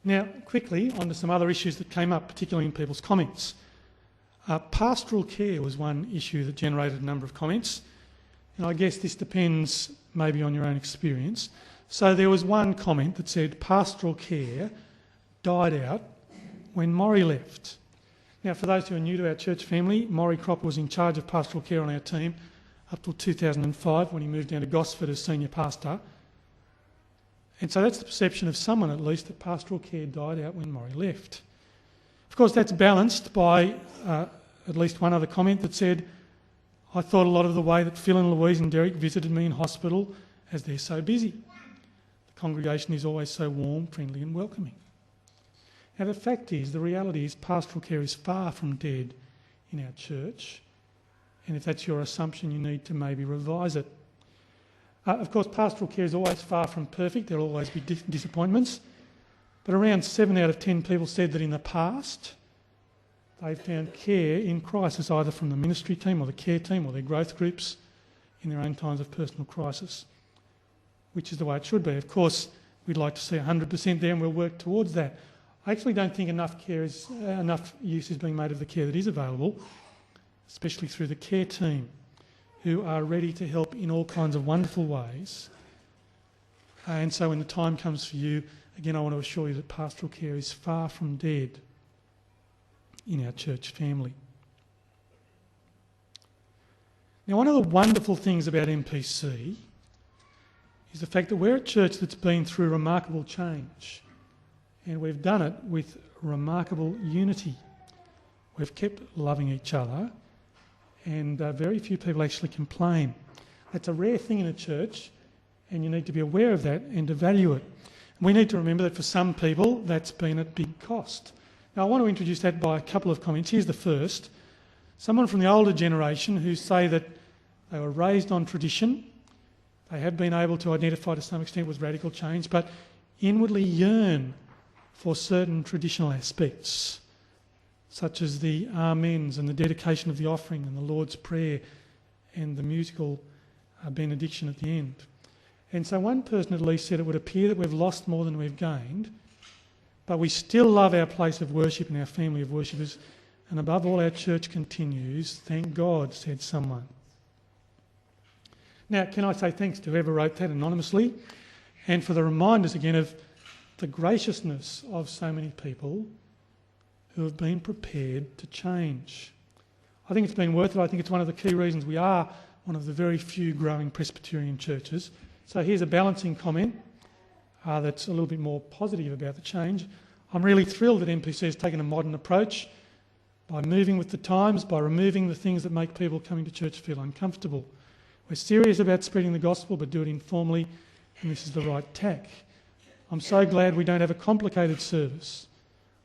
Now, quickly, on to some other issues that came up, particularly in people's comments. Pastoral care was one issue that generated a number of comments, and I guess this depends maybe on your own experience. So there was one comment that said pastoral care died out when Maury left. Now, for those who are new to our church family, Maury Cropper was in charge of pastoral care on our team up till 2005 when he moved down to Gosford as senior pastor. And so that's the perception of someone, at least, that pastoral care died out when Maury left. Of course, that's balanced by at least one other comment that said, I thought a lot of the way that Phil and Louise and Derek visited me in hospital, as they're so busy. The congregation is always so warm, friendly and welcoming. Now, the fact is, the reality is pastoral care is far from dead in our church. And if that's your assumption, you need to maybe revise it. Of course, pastoral care is always far from perfect. There will always be disappointments. But around 7 out of 10 people said that in the past, they've found care in crisis, either from the ministry team or the care team or their growth groups in their own times of personal crisis, which is the way it should be. Of course, we'd like to see 100% there, and we'll work towards that. I actually don't think enough use is being made of the care that is available, especially through the care team, who are ready to help in all kinds of wonderful ways. And so when the time comes for you, again, I want to assure you that pastoral care is far from dead in our church family. Now, one of the wonderful things about MPC is the fact that we're a church that's been through remarkable change, and we've done it with remarkable unity. We've kept loving each other, and very few people actually complain. That's a rare thing in a church, and you need to be aware of that and to value it. We need to remember that for some people, that's been at big cost. Now, I want to introduce that by a couple of comments. Here's the first. Someone from the older generation who say that they were raised on tradition. They have been able to identify to some extent with radical change, but inwardly yearn for certain traditional aspects, such as the amens and the dedication of the offering and the Lord's Prayer and the musical benediction at the end. And so one person at least said it would appear that we've lost more than we've gained, but we still love our place of worship and our family of worshippers, and above all our church continues. Thank God, said someone. Now, can I say thanks to whoever wrote that anonymously, and for the reminders again of the graciousness of so many people who have been prepared to change. I think it's been worth it. I think it's one of the key reasons we are one of the very few growing Presbyterian churches. So here's a balancing comment that's a little bit more positive about the change. I'm really thrilled that MPC has taken a modern approach by moving with the times, by removing the things that make people coming to church feel uncomfortable. We're serious about spreading the gospel, but do it informally, and this is the right tack. I'm so glad we don't have a complicated service.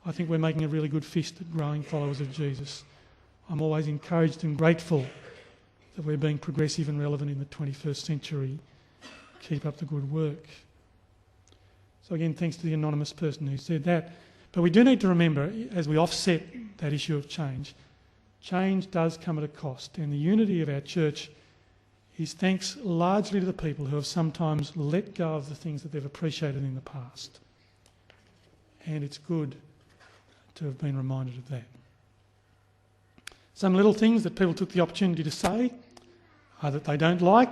I think we're making a really good fist at growing followers of Jesus. I'm always encouraged and grateful that we're being progressive and relevant in the 21st century. Keep up the good work. So again, thanks to the anonymous person who said that. But we do need to remember, as we offset that issue of change, change does come at a cost. And the unity of our church is thanks largely to the people who have sometimes let go of the things that they've appreciated in the past. And it's good to have been reminded of that. Some little things that people took the opportunity to say are that they don't like.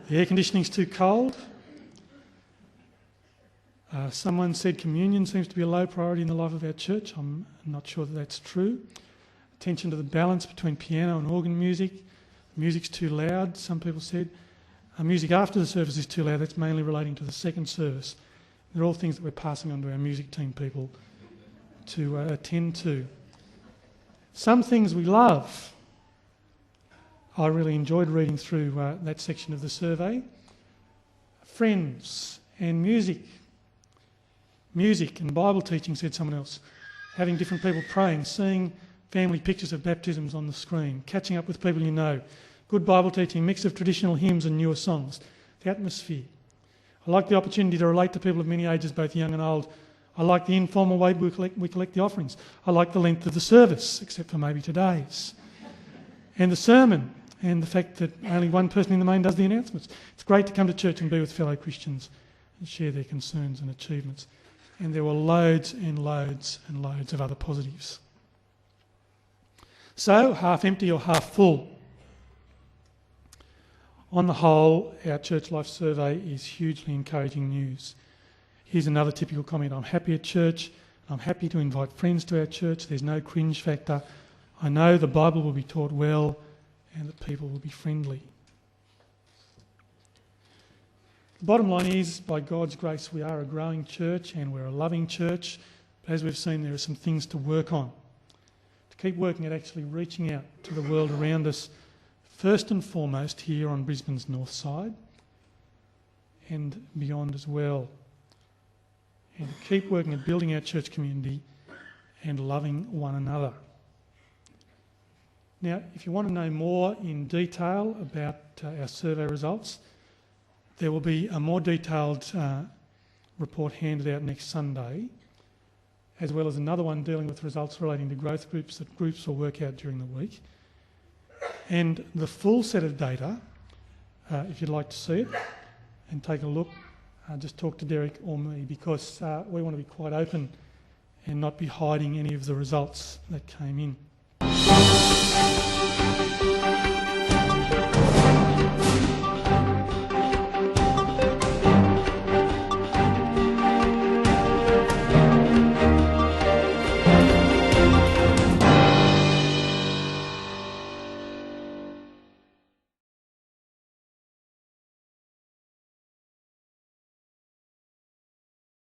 The air conditioning's too cold. Someone said communion seems to be a low priority in the life of our church. I'm not sure that that's true. Attention to the balance between piano and organ music. Music's too loud, some people said. Music after the service is too loud. That's mainly relating to the second service. They're all things that we're passing on to our music team people to attend to. Some things we love. I really enjoyed reading through that section of the survey. Friends and music. Music and Bible teaching, said someone else. Having different people praying, seeing family pictures of baptisms on the screen, catching up with people you know. Good Bible teaching, mix of traditional hymns and newer songs. The atmosphere. I like the opportunity to relate to people of many ages, both young and old. I like the informal way we collect the offerings. I like the length of the service, except for maybe today's. And the sermon, and the fact that only one person in the main does the announcements. It's great to come to church and be with fellow Christians and share their concerns and achievements. And there were loads and loads and loads of other positives. So, half empty or half full? On the whole, our church life survey is hugely encouraging news. Here's another typical comment. I'm happy at church. I'm happy to invite friends to our church. There's no cringe factor. I know the Bible will be taught well and that people will be friendly. The bottom line is, by God's grace, we are a growing church and we're a loving church. But as we've seen, there are some things to work on. To keep working at actually reaching out to the world around us, first and foremost here on Brisbane's north side and beyond as well. And to keep working at building our church community and loving one another. Now, if you want to know more in detail about our survey results, there will be a more detailed report handed out next Sunday, as well as another one dealing with results relating to growth groups that groups will work out during the week. And the full set of data, if you'd like to see it and take a look, just talk to Derek or me, because we want to be quite open and not be hiding any of the results that came in.